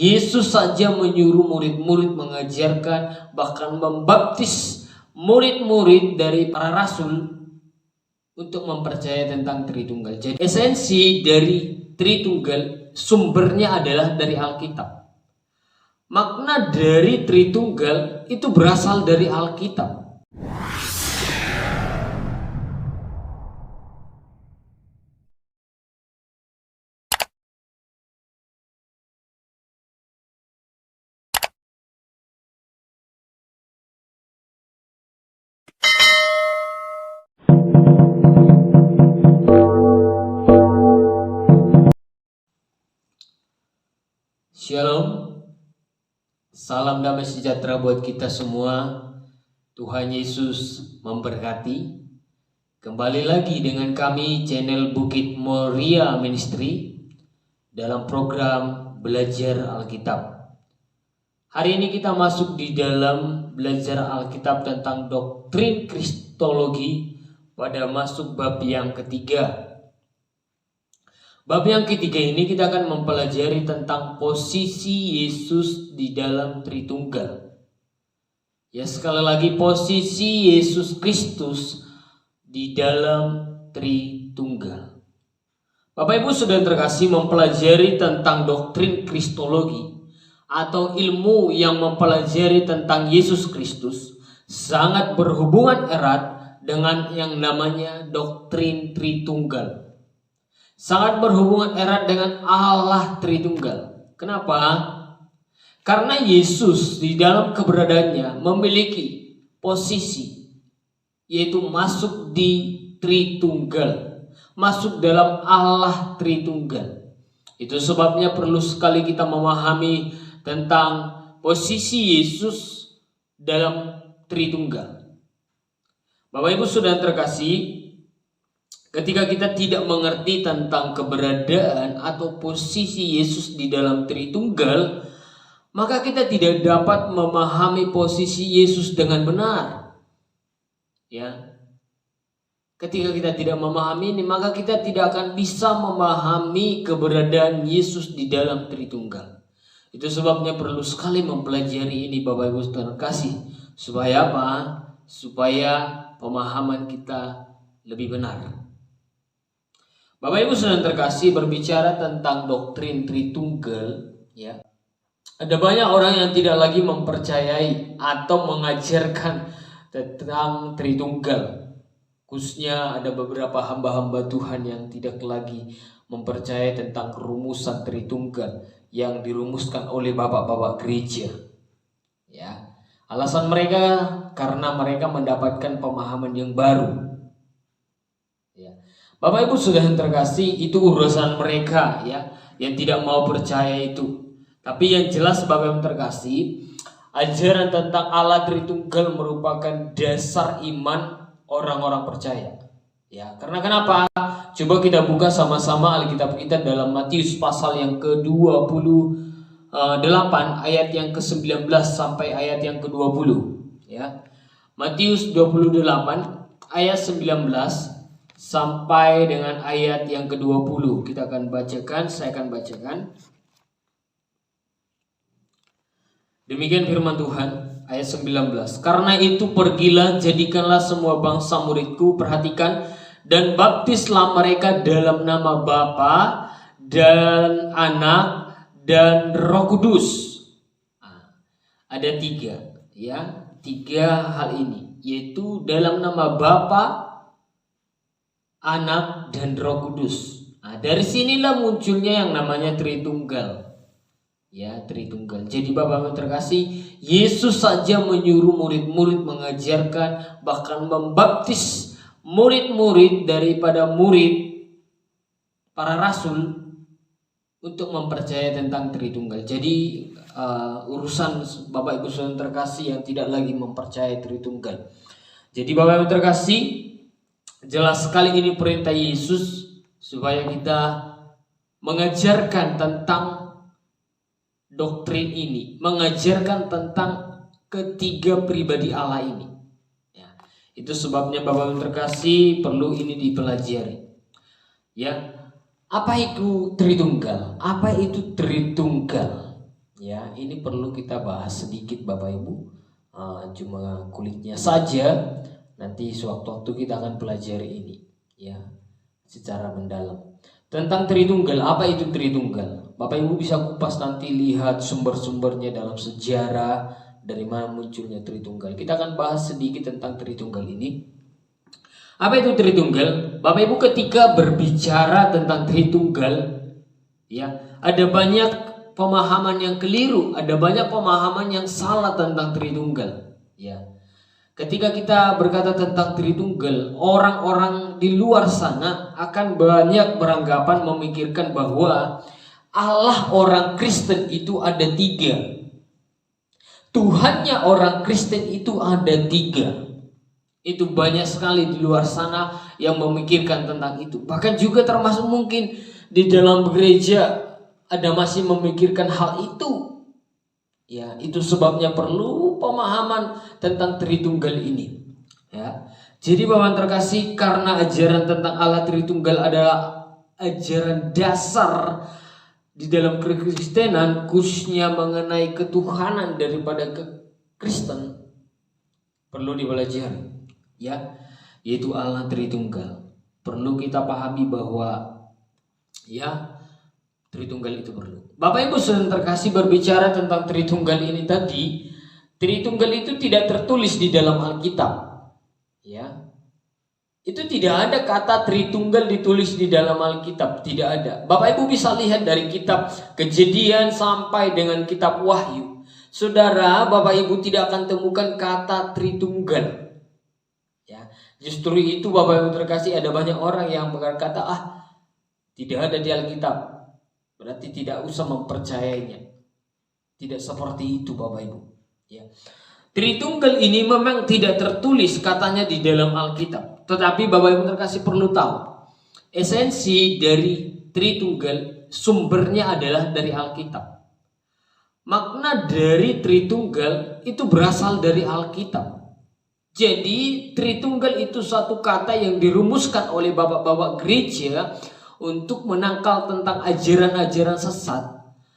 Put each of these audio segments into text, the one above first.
Yesus saja menyuruh murid-murid mengajarkan, bahkan membaptis murid-murid dari para rasul untuk mempercayai tentang Tritunggal. Jadi esensi dari Tritunggal sumbernya adalah dari Alkitab. Makna dari Tritunggal itu berasal dari Alkitab. Shalom, salam damai sejahtera buat kita semua. Tuhan Yesus memberkati. Kembali lagi dengan kami channel Bukit Moria Ministry dalam program Belajar Alkitab. Hari ini kita masuk di dalam belajar Alkitab tentang doktrin Kristologi pada masuk bab yang ketiga. Bab yang ketiga ini kita akan mempelajari tentang posisi Yesus di dalam Tritunggal. Ya, sekali lagi posisi Yesus Kristus di dalam Tritunggal. Bapak Ibu sudah terkasih, mempelajari tentang doktrin Kristologi atau ilmu yang mempelajari tentang Yesus Kristus sangat berhubungan erat dengan yang namanya doktrin Tritunggal. Sangat berhubungan erat dengan Allah Tritunggal. Kenapa? Karena Yesus di dalam keberadaannya memiliki posisi, yaitu masuk di Tritunggal, masuk dalam Allah Tritunggal. Itu sebabnya perlu sekali kita memahami tentang posisi Yesus dalam Tritunggal. Bapak Ibu sudah terkasih, ketika kita tidak mengerti tentang keberadaan atau posisi Yesus di dalam Tritunggal, maka kita tidak dapat memahami posisi Yesus dengan benar. Ya. Ketika kita tidak memahami ini, maka kita tidak akan bisa memahami keberadaan Yesus di dalam Tritunggal. Itu sebabnya perlu sekali mempelajari ini Bapak Ibu terkasih. Supaya apa? Supaya pemahaman kita lebih benar. Bapak Ibu sedang terkasih, berbicara tentang doktrin Tritunggal, ya. Ada banyak orang yang tidak lagi mempercayai atau mengajarkan tentang Tritunggal. Khususnya ada beberapa hamba-hamba Tuhan yang tidak lagi mempercayai tentang rumusan Tritunggal yang dirumuskan oleh bapak-bapak gereja. Ya. Alasan mereka karena mereka mendapatkan pemahaman yang baru. Ya. Bapak Ibu sudah terkasih, itu urusan mereka ya, yang tidak mau percaya itu. Tapi yang jelas Bapak Ibu terkasih, ajaran tentang Allah Tritunggal merupakan dasar iman orang-orang percaya. Ya, karena kenapa? Coba kita buka sama-sama Alkitab kita dalam Matius pasal yang ke-28 ayat yang ke-19 sampai ayat yang ke-20 ya. Matius 28 ayat 19 sampai dengan ayat yang ke-20. Kita akan bacakan, saya akan bacakan. Demikian firman Tuhan, ayat 19. Karena itu pergilah, jadikanlah semua bangsa muridku, perhatikan, dan baptislah mereka dalam nama Bapa dan Anak dan Roh Kudus. Ada tiga, ya, tiga hal ini, yaitu dalam nama Bapa, Anak dan Roh Kudus. Dari sinilah munculnya yang namanya Tritunggal. Ya, Tritunggal. Jadi Bapak terkasih, Yesus saja menyuruh murid-murid mengajarkan, bahkan membaptis murid-murid daripada murid para rasul untuk mempercayai tentang Tritunggal. Jadi urusan Bapak Ibu Saudara terkasih yang tidak lagi mempercayai Tritunggal. Jadi Bapak Ibu terkasih, jelas sekali ini perintah Yesus supaya kita mengajarkan tentang doktrin ini, mengajarkan tentang ketiga pribadi Allah ini. Ya, itu sebabnya Bapak Ibu terkasih perlu ini dipelajari. Ya, apa itu Tritunggal? Apa itu Tritunggal? Ya, ini perlu kita bahas sedikit Bapak Ibu. Cuma kulitnya saja. Nanti sewaktu-waktu kita akan pelajari ini ya secara mendalam. Tentang Tritunggal, apa itu Tritunggal? Bapak Ibu bisa kupas nanti, lihat sumber-sumbernya dalam sejarah, dari mana munculnya Tritunggal. Kita akan bahas sedikit tentang Tritunggal ini. Apa itu Tritunggal? Bapak Ibu ketika berbicara tentang Tritunggal, ya, ada banyak pemahaman yang keliru, ada banyak pemahaman yang salah tentang Tritunggal, ya. Ketika kita berkata tentang Tritunggal, orang-orang di luar sana akan banyak beranggapan memikirkan bahwa Allah orang Kristen itu ada 3. Tuhannya orang Kristen itu ada 3. Itu banyak sekali di luar sana yang memikirkan tentang itu. Bahkan juga termasuk mungkin di dalam gereja ada masih memikirkan hal itu. Ya, itu sebabnya perlu pemahaman tentang Tritunggal ini. Ya. Jadi Bapak terkasih, karena ajaran tentang Allah Tritunggal adalah ajaran dasar di dalam kekristenan, khususnya mengenai ketuhanan daripada Kristen, perlu dipelajari. Ya, yaitu Allah Tritunggal. Perlu kita pahami bahwa ya Tritunggal itu perlu. Bapak Ibu saudara terkasih, berbicara tentang Tritunggal ini tadi, Tritunggal itu tidak tertulis di dalam Alkitab. Ya. Itu tidak ada kata Tritunggal ditulis di dalam Alkitab, tidak ada. Bapak Ibu bisa lihat dari kitab Kejadian sampai dengan kitab Wahyu. Saudara, Bapak Ibu tidak akan temukan kata Tritunggal. Ya, justru itu Bapak Ibu terkasih, ada banyak orang yang berkata, tidak ada di Alkitab, berarti tidak usah mempercayainya. Tidak seperti itu Bapak Ibu. Ya. Tritunggal ini memang tidak tertulis katanya di dalam Alkitab. Tetapi Bapak Ibu terkasih perlu tahu, esensi dari Tritunggal sumbernya adalah dari Alkitab. Makna dari Tritunggal itu berasal dari Alkitab. Jadi Tritunggal itu satu kata yang dirumuskan oleh bapak-bapak gereja untuk menangkal tentang ajaran-ajaran sesat,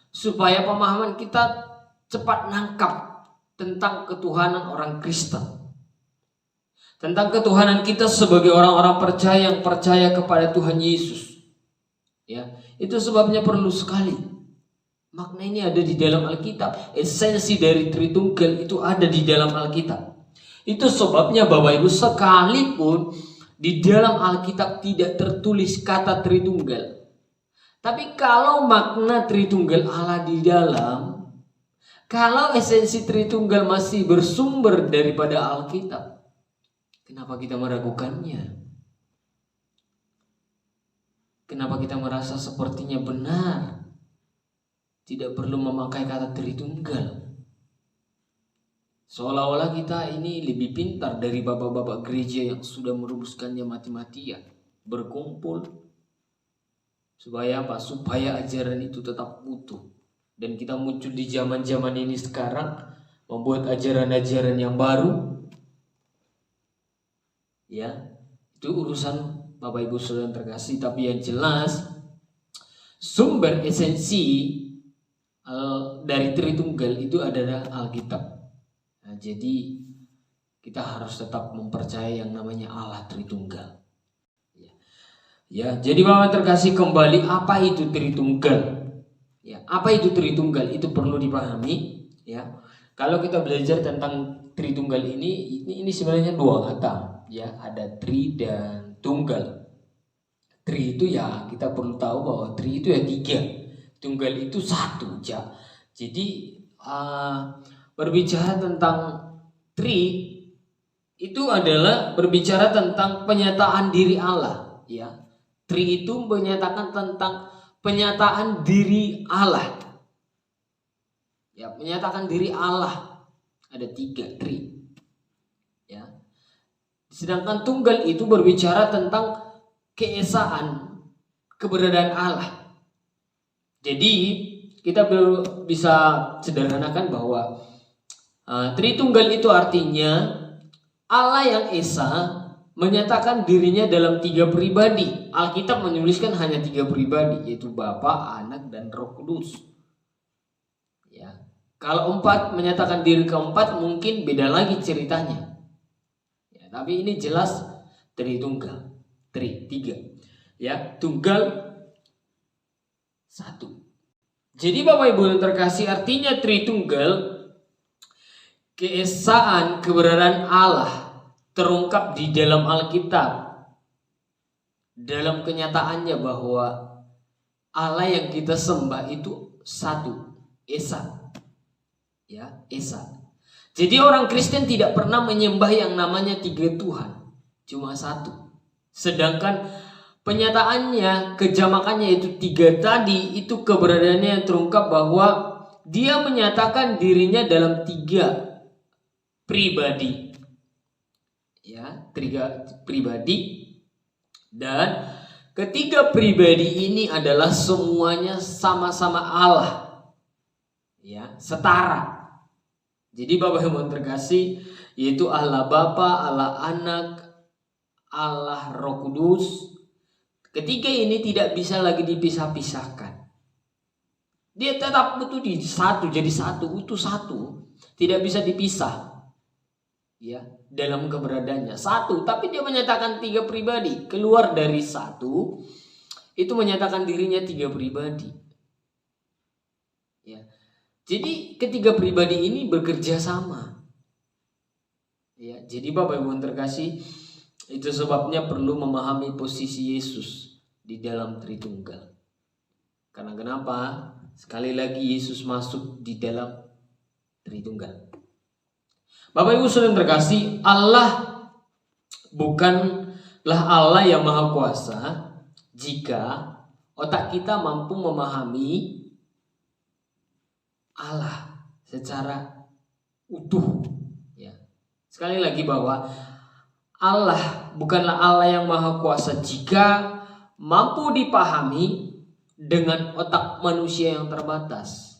supaya pemahaman kita cepat nangkap tentang ketuhanan orang Kristen, tentang ketuhanan kita sebagai orang-orang percaya yang percaya kepada Tuhan Yesus. Ya, itu sebabnya perlu sekali makna ini ada di dalam Alkitab. Esensi dari Tritunggal itu ada di dalam Alkitab. Itu sebabnya Bapak Ibu, sekalipun di dalam Alkitab tidak tertulis kata Tritunggal, tapi kalau makna Tritunggal Allah di dalam, kalau esensi Tritunggal masih bersumber daripada Alkitab, kenapa kita meragukannya? Kenapa kita merasa sepertinya benar? Tidak perlu memakai kata Tritunggal. Seolah-olah kita ini lebih pintar dari bapak-bapak gereja yang sudah merumuskannya mati-matian, berkumpul supaya apa? Supaya ajaran itu tetap utuh. Dan kita muncul di zaman-zaman ini sekarang membuat ajaran-ajaran yang baru. Ya, itu urusan Bapak Ibu Saudara terkasih. Tapi yang jelas sumber esensi dari Tritunggal itu adalah Alkitab. Nah, jadi kita harus tetap mempercayai yang namanya Allah Tritunggal. Ya, jadi Bapak terkasih, kembali, apa itu Tritunggal? Ya, apa itu Tritunggal? Itu perlu dipahami. Ya, kalau kita belajar tentang Tritunggal ini sebenarnya 2 kata. Ya, ada Tri dan Tunggal. Tri itu ya kita perlu tahu bahwa Tri itu ya 3, Tunggal itu 1. Ya, jadi berbicara tentang Tri itu adalah berbicara tentang penyataan diri Allah. Ya, Tri itu menyatakan tentang penyataan diri Allah. Ya, menyatakan diri Allah. Ada 3 Tri. Ya. Sedangkan Tunggal itu berbicara tentang keesaan, keberadaan Allah. Jadi kita bisa sederhanakan bahwa Tritunggal itu artinya Allah yang esa menyatakan dirinya dalam 3 pribadi. Alkitab menuliskan hanya 3 pribadi, yaitu Bapa, Anak, dan Roh Kudus. Ya, Ya. Kalau 4 menyatakan diri keempat mungkin beda lagi ceritanya. Ya, tapi ini jelas Tritunggal. Tiga. Ya, tunggal satu. Jadi Bapak Ibu yang terkasih, artinya Tritunggal, keesaan keberadaan Allah terungkap di dalam Alkitab. Dalam kenyataannya bahwa Allah yang kita sembah itu satu, Esa. Ya, Esa. Jadi orang Kristen tidak pernah menyembah yang namanya 3 Tuhan, cuma satu. Sedangkan penyataannya, kejamakannya itu 3 tadi, itu keberadaannya yang terungkap bahwa dia menyatakan dirinya dalam 3 pribadi. Ya, 3 pribadi. Dan ketiga pribadi ini adalah semuanya sama-sama Allah. Ya, setara. Jadi Bapak Ibu terkasih, yaitu Allah Bapa, Allah Anak, Allah Roh Kudus. Ketiga ini tidak bisa lagi dipisah-pisahkan. Dia tetap utuh di satu, jadi satu, utuh satu. Tidak bisa dipisah. Ya, dalam keberadaannya satu, tapi dia menyatakan 3 pribadi. Keluar dari satu, itu menyatakan dirinya 3 pribadi. Ya. Jadi ketiga pribadi ini bekerja sama. Ya, jadi Bapak Ibu terkasih, itu sebabnya perlu memahami posisi Yesus di dalam Tritunggal. Karena kenapa? Sekali lagi Yesus masuk di dalam Tritunggal. Bapak Ibu Saudara terkasih, Allah bukanlah Allah yang maha kuasa jika otak kita mampu memahami Allah secara utuh. Ya. Sekali lagi bahwa Allah bukanlah Allah yang maha kuasa jika mampu dipahami dengan otak manusia yang terbatas.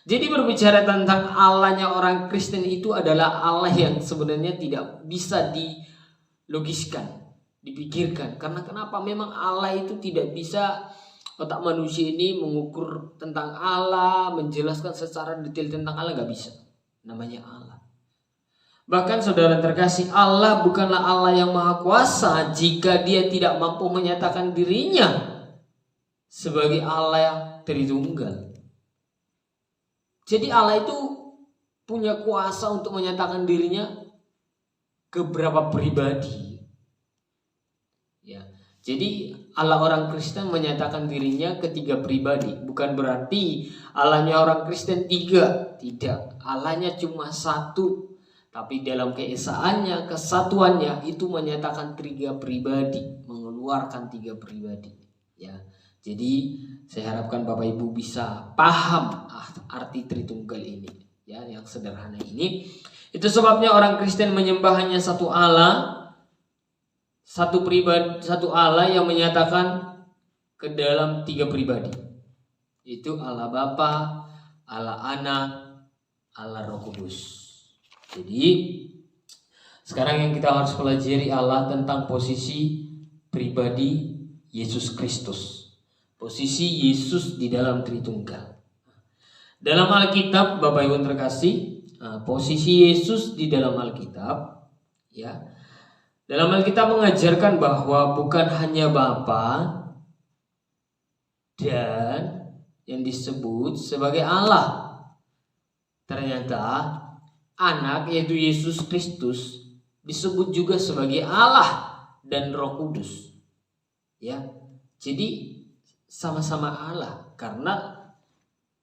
Jadi berbicara tentang Allahnya orang Kristen itu adalah Allah yang sebenarnya tidak bisa dilogiskan, dipikirkan. Karena kenapa? Memang Allah itu tidak bisa, otak manusia ini mengukur tentang Allah, menjelaskan secara detail tentang Allah, gak bisa. Namanya Allah. Bahkan saudara terkasih, Allah bukanlah Allah yang maha kuasa jika dia tidak mampu menyatakan dirinya sebagai Allah yang Tritunggal. Jadi Allah itu punya kuasa untuk menyatakan dirinya ke beberapa pribadi. Ya. Jadi Allah orang Kristen menyatakan dirinya ke 3 pribadi. Bukan berarti Allahnya orang Kristen 3. Tidak. Allahnya cuma satu. Tapi dalam keesaannya, kesatuannya itu menyatakan 3 pribadi. Mengeluarkan 3 pribadi. Ya. Jadi saya harapkan Bapak Ibu bisa paham arti Tritunggal ini, ya, yang sederhana ini. Itu sebabnya orang Kristen menyembah hanya satu Allah, satu pribadi, satu Allah yang menyatakan ke dalam 3 pribadi. Itu Allah Bapa, Allah Anak, Allah Roh Kudus. Jadi sekarang yang kita harus pelajari Allah tentang posisi pribadi Yesus Kristus. Posisi Yesus di dalam Tritunggal. Dalam Alkitab, Bapak Ibu terkasih, posisi Yesus di dalam Alkitab, ya, dalam Alkitab mengajarkan bahwa bukan hanya Bapa dan yang disebut sebagai Allah. Ternyata Anak, yaitu Yesus Kristus, disebut juga sebagai Allah dan Roh Kudus. Ya, jadi sama-sama Allah karena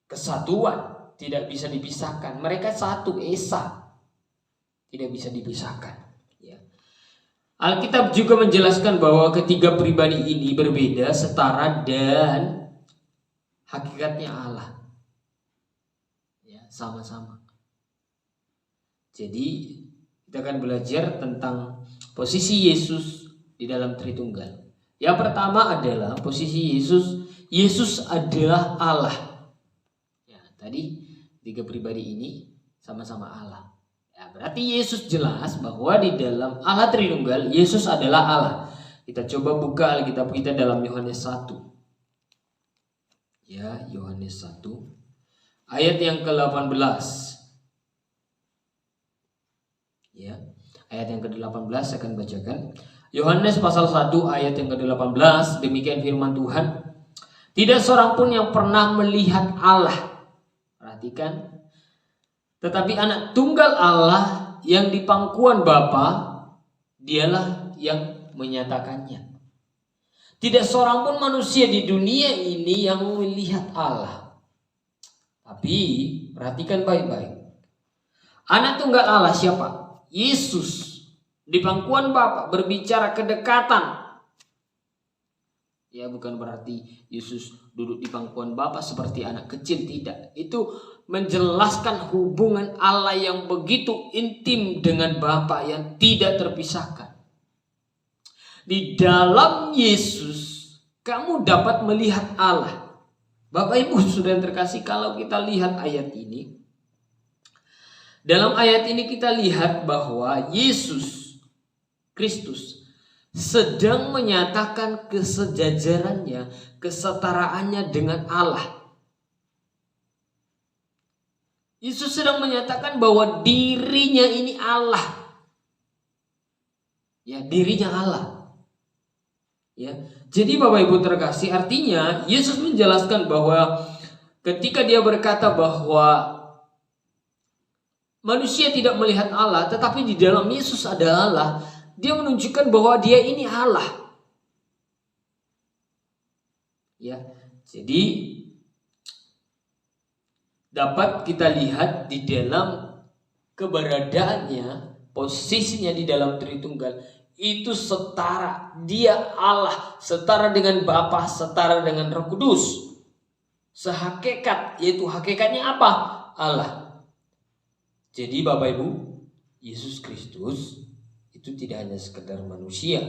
kesatuan tidak bisa dipisahkan. Mereka satu, Esa, tidak bisa dipisahkan. Ya. Alkitab juga menjelaskan bahwa ketiga pribadi ini berbeda, setara dan hakikatnya Allah. Ya, sama-sama. Jadi kita akan belajar tentang posisi Yesus di dalam Tritunggal. Yang pertama adalah posisi Yesus. Yesus adalah Allah. Ya, tadi 3 pribadi ini sama-sama Allah. Ya, berarti Yesus jelas bahwa di dalam Allah Tritunggal, Yesus adalah Allah. Kita coba buka Alkitab kita dalam Yohanes 1. Ya, Yohanes 1. ayat yang ke-18. Ya, ayat yang ke-18 saya akan bacakan. Yohanes pasal 1 ayat yang ke-18, demikian firman Tuhan. Tidak seorang pun yang pernah melihat Allah. Perhatikan. Tetapi anak tunggal Allah yang di pangkuan Bapa, dialah yang menyatakannya. Tidak seorang pun manusia di dunia ini yang melihat Allah. Tapi perhatikan baik-baik. Anak tunggal Allah siapa? Yesus. Di pangkuan Bapa berbicara kedekatan. Ya, bukan berarti Yesus duduk di pangkuan Bapa seperti anak kecil, tidak. Itu menjelaskan hubungan Allah yang begitu intim dengan Bapa yang tidak terpisahkan. Di dalam Yesus kamu dapat melihat Allah. Bapak Ibu Saudara terkasih, kalau kita lihat ayat ini, dalam ayat ini kita lihat bahwa Yesus Kristus sedang menyatakan kesejajarannya, kesetaraannya dengan Allah. Yesus sedang menyatakan bahwa dirinya ini Allah. Ya, dirinya Allah. Ya. Jadi Bapak Ibu terkasih, artinya Yesus menjelaskan bahwa ketika dia berkata bahwa manusia tidak melihat Allah, tetapi di dalam Yesus ada Allah, dia menunjukkan bahwa dia ini Allah. Ya, jadi dapat kita lihat di dalam keberadaannya, posisinya di dalam Tritunggal itu setara. Dia Allah, setara dengan Bapa, setara dengan Roh Kudus. Sehakikat, yaitu hakikatnya apa? Allah. Jadi Bapak Ibu, Yesus Kristus itu tidak hanya sekedar manusia,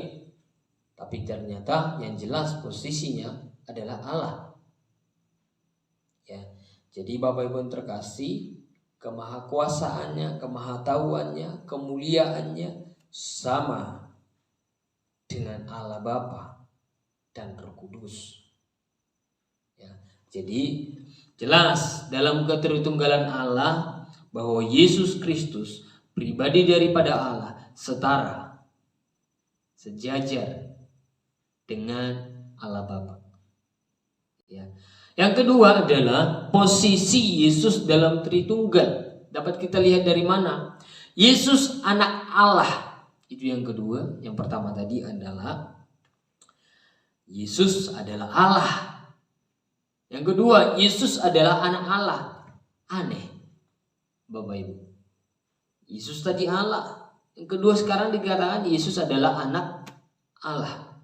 tapi ternyata yang jelas posisinya adalah Allah. Ya, jadi Bapak Ibu yang terkasih, kemahakuasaannya, kemahatauannya, kemuliaannya sama dengan Allah Bapa dan Roh Kudus. Ya, jadi jelas dalam ketertunggalan Allah bahwa Yesus Kristus pribadi daripada Allah, setara, sejajar dengan Allah Bapa. Ya. Yang kedua adalah posisi Yesus dalam Tritunggal. Dapat kita lihat dari mana? Yesus anak Allah. Itu yang kedua. Yang pertama tadi adalah Yesus adalah Allah. Yang kedua, Yesus adalah anak Allah. Aneh, Bapak Ibu. Yesus tadi Allah. Yang kedua sekarang dikatakan Yesus adalah anak Allah.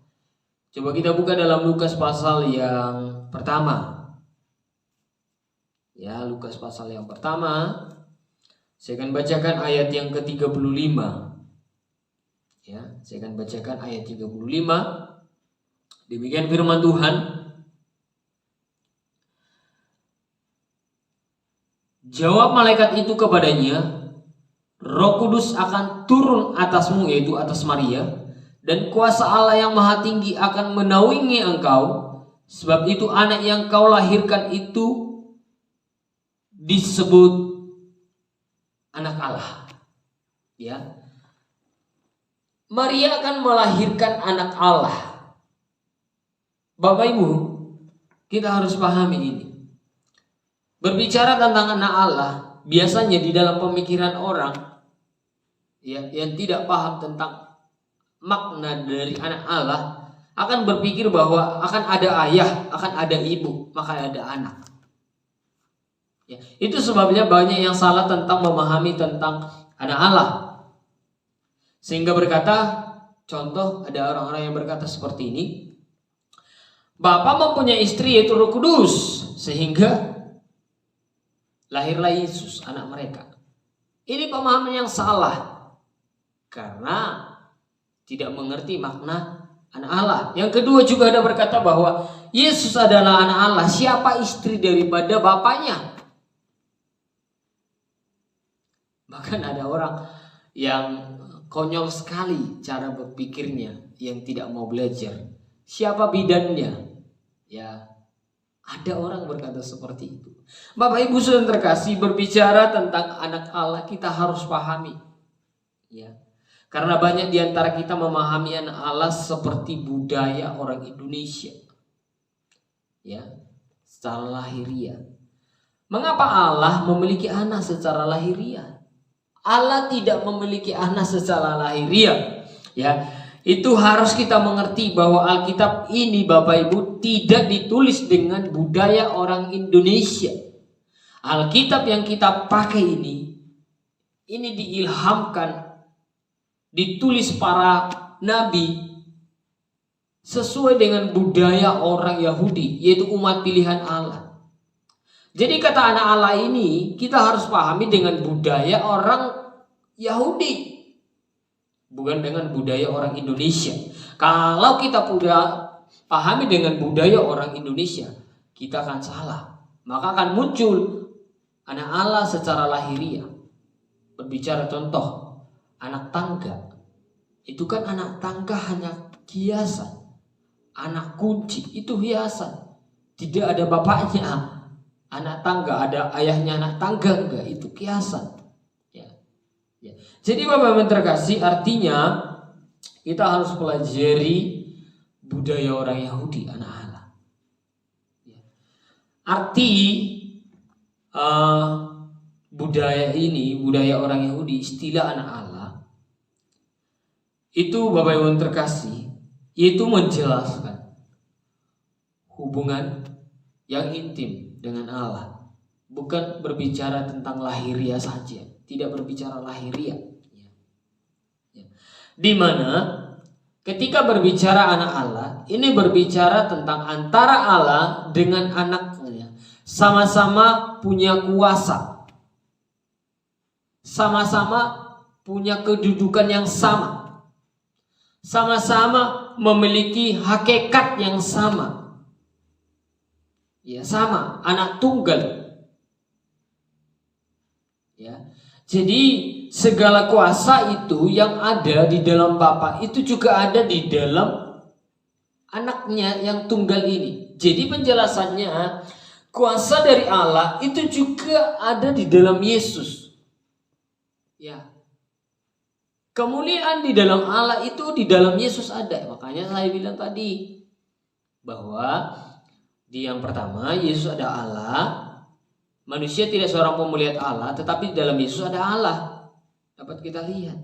Coba kita buka dalam Lukas pasal yang pertama. Ya, Lukas pasal yang pertama. Saya akan bacakan ayat yang ke-35. Ya, saya akan bacakan ayat 35. Demikian firman Tuhan. Jawab malaikat itu kepadanya, Roh Kudus akan turun atasmu, yaitu atas Maria, dan kuasa Allah yang Maha Tinggi akan menaungi engkau. Sebab itu anak yang kau lahirkan itu disebut anak Allah. Ya, Maria akan melahirkan anak Allah. Bapak Ibu, kita harus pahami ini. Berbicara tentang anak Allah, biasanya di dalam pemikiran orang ya, yang tidak paham tentang makna dari anak Allah akan berpikir bahwa akan ada ayah, akan ada ibu, maka ada anak. Ya, itu sebabnya banyak yang salah tentang memahami tentang anak Allah. Sehingga berkata, contoh ada orang-orang yang berkata seperti ini, Bapa mempunyai istri yaitu Roh Kudus, sehingga lahirlah Yesus anak mereka. Ini pemahaman yang salah karena tidak mengerti makna anak Allah. Yang kedua juga ada berkata bahwa Yesus adalah anak Allah. Siapa istri daripada bapaknya? Bahkan ada orang yang konyol sekali cara berpikirnya, yang tidak mau belajar. Siapa bidannya? Ya, Ada orang berkata seperti itu. Bapak Ibu Saudara terkasih, berbicara tentang anak Allah kita harus pahami. Ya. Karena banyak di antara kita memahami anak Allah seperti budaya orang Indonesia. Ya, secara lahiriah. Mengapa Allah memiliki anak secara lahiriah? Allah tidak memiliki anak secara lahiriah. Ya, itu harus kita mengerti bahwa Alkitab ini Bapak Ibu tidak ditulis dengan budaya orang Indonesia. Alkitab yang kita pakai ini diilhamkan, ditulis para nabi sesuai dengan budaya orang Yahudi, yaitu umat pilihan Allah. Jadi kata anak Allah ini kita harus pahami dengan budaya orang Yahudi, bukan dengan budaya orang Indonesia. Kalau kita pahami dengan budaya orang Indonesia, kita akan salah. Maka akan muncul anak Allah secara lahiriah. Berbicara contoh, anak tangga. Itu kan anak tangga hanya hiasan. Anak kunci itu hiasan. Tidak ada bapaknya. Anak tangga, ada ayahnya anak tangga enggak, itu kiasan. Ya. Jadi Bapak-Bapak terkasih, artinya kita harus pelajari budaya orang Yahudi, anak Allah. Ya. Arti budaya ini, budaya orang Yahudi, istilah anak Allah, itu Bapak-Bapak terkasih, yaitu menjelaskan hubungan yang intim dengan Allah, bukan berbicara tentang lahiriah saja, tidak berbicara lahiriah. Ya. Di mana ketika berbicara anak Allah, ini berbicara tentang antara Allah dengan anaknya, sama-sama punya kuasa, sama-sama punya kedudukan yang sama, sama-sama memiliki hakikat yang sama. Ya, sama, anak tunggal. Ya. Jadi segala kuasa itu yang ada di dalam Bapa itu juga ada di dalam anaknya yang tunggal ini. Jadi penjelasannya, kuasa dari Allah itu juga ada di dalam Yesus. Ya. Kemuliaan di dalam Allah itu di dalam Yesus ada. Makanya saya bilang tadi bahwa di yang pertama, Yesus ada Allah. Manusia tidak seorang pun melihat Allah, tetapi di dalam Yesus ada Allah. Dapat kita lihat.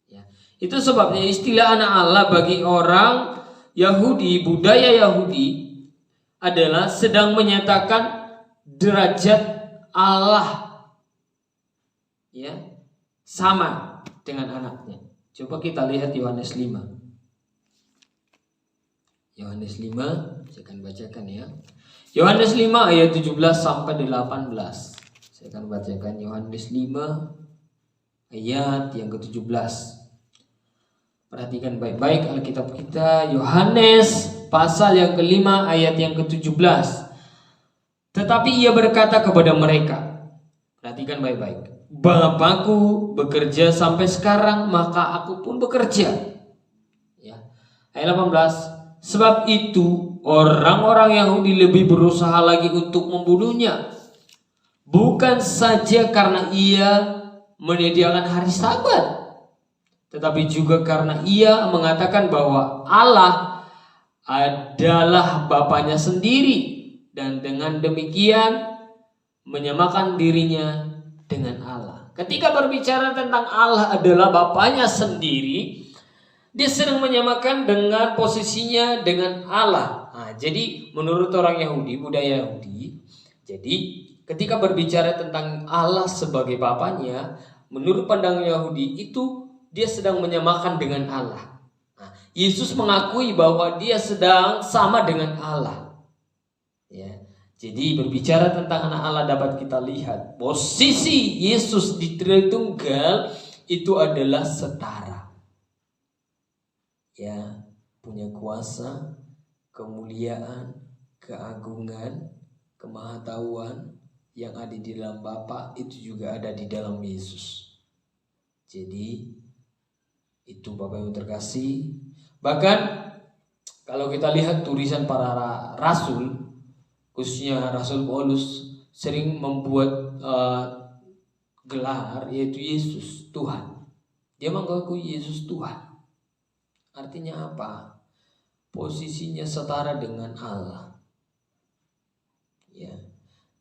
Ya. Itu sebabnya istilah anak Allah bagi orang Yahudi, budaya Yahudi adalah sedang menyatakan derajat Allah. Ya, sama dengan anaknya. Coba kita lihat Yohanes 5. Yohanes 5, saya akan bacakan ya. Yohanes 5 ayat 17 sampai 18. Saya akan bacakan Yohanes 5 ayat yang ke-17. Perhatikan baik-baik Alkitab kita, Yohanes pasal yang ke-5 ayat yang ke-17. Tetapi ia berkata kepada mereka, perhatikan baik-baik, Bapakku bekerja sampai sekarang, maka aku pun bekerja. Ya. Ayat 18. Sebab itu orang-orang Yahudi lebih berusaha lagi untuk membunuhnya, bukan saja karena ia menyediakan hari Sabat, tetapi juga karena ia mengatakan bahwa Allah adalah Bapanya sendiri, dan dengan demikian menyamakan dirinya dengan Allah. Ketika berbicara tentang Allah adalah Bapanya sendiri, dia sedang menyamakan dengan posisinya dengan Allah. Nah, jadi menurut orang Yahudi, budaya Yahudi, jadi ketika berbicara tentang Allah sebagai Bapanya, menurut pandangan Yahudi itu dia sedang menyamakan dengan Allah. Nah, Yesus mengakui bahwa dia sedang sama dengan Allah. Ya, jadi berbicara tentang anak Allah dapat kita lihat posisi Yesus di Tritunggal itu adalah setara. Ya, punya kuasa, kemuliaan, keagungan, kemahatauan yang ada di dalam Bapa itu juga ada di dalam Yesus. Jadi itu Bapak Ibu terkasih. Bahkan kalau kita lihat tulisan para rasul, khususnya Rasul Paulus sering membuat gelar yaitu Yesus Tuhan. Dia mengakui Yesus Tuhan. Artinya apa? Posisinya setara dengan Allah. Ya.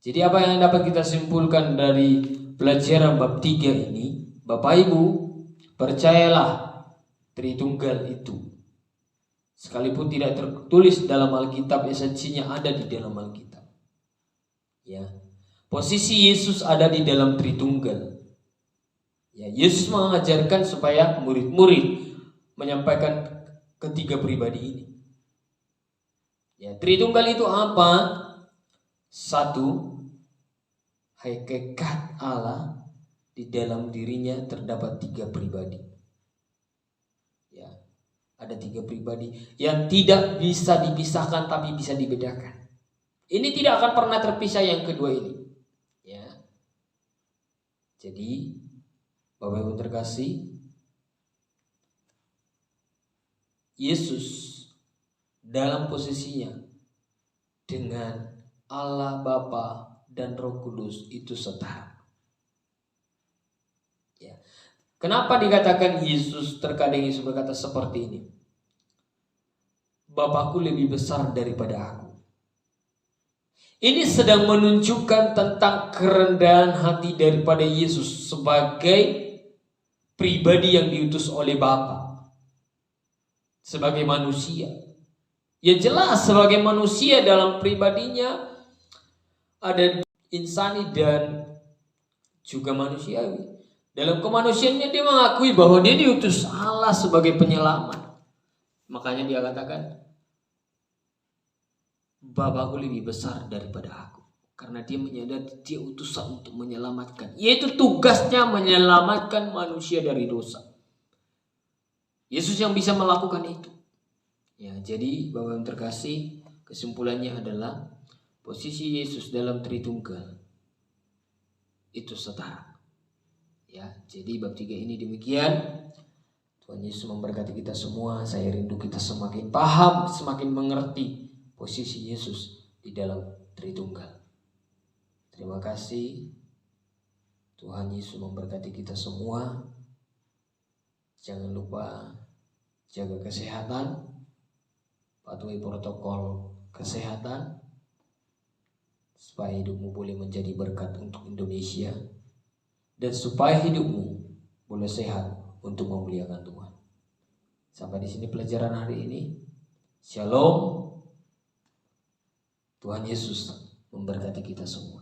Jadi apa yang dapat kita simpulkan dari pelajaran bab 3 ini? Bapak Ibu, percayalah Tritunggal itu, sekalipun tidak tertulis dalam Alkitab, esensinya ada di dalam Alkitab. Ya. Posisi Yesus ada di dalam Tritunggal. Ya, Yesus mengajarkan supaya murid-murid menyampaikan ketiga pribadi ini. Ya, Tritunggal itu apa? Satu, hakikat Allah di dalam dirinya terdapat 3 pribadi. Ya, ada 3 pribadi yang tidak bisa dipisahkan tapi bisa dibedakan. Ini tidak akan pernah terpisah yang kedua ini. Ya. Jadi, Bapak Ibu terkasih, Yesus dalam posisinya dengan Allah Bapa dan Roh Kudus itu setara. Ya. Kenapa dikatakan Yesus, terkadang Yesus berkata seperti ini? Bapakku lebih besar daripada aku. Ini sedang menunjukkan tentang kerendahan hati daripada Yesus sebagai pribadi yang diutus oleh Bapa. Sebagai manusia. Ya jelas sebagai manusia dalam pribadinya ada insani dan juga manusiawi. Dalam kemanusiaannya dia mengakui bahwa dia diutus Allah sebagai penyelamat. Makanya dia katakan, Bapakku lebih besar daripada aku. Karena dia menyadari dia utusan untuk menyelamatkan. Yaitu tugasnya menyelamatkan manusia dari dosa. Yesus yang bisa melakukan itu. Ya, jadi Bapak yang terkasih, kesimpulannya adalah posisi Yesus dalam Tritunggal itu setara. Ya, jadi bab 3 ini demikian. Tuhan Yesus memberkati kita semua. Saya rindu kita semakin paham, semakin mengerti posisi Yesus di dalam Tritunggal. Terima kasih. Tuhan Yesus memberkati kita semua. Jangan lupa jaga kesehatan, patuhi protokol kesehatan, supaya hidupmu boleh menjadi berkat untuk Indonesia, dan supaya hidupmu boleh sehat untuk memuliakan Tuhan. Sampai di sini pelajaran hari ini. Shalom. Tuhan Yesus memberkati kita semua.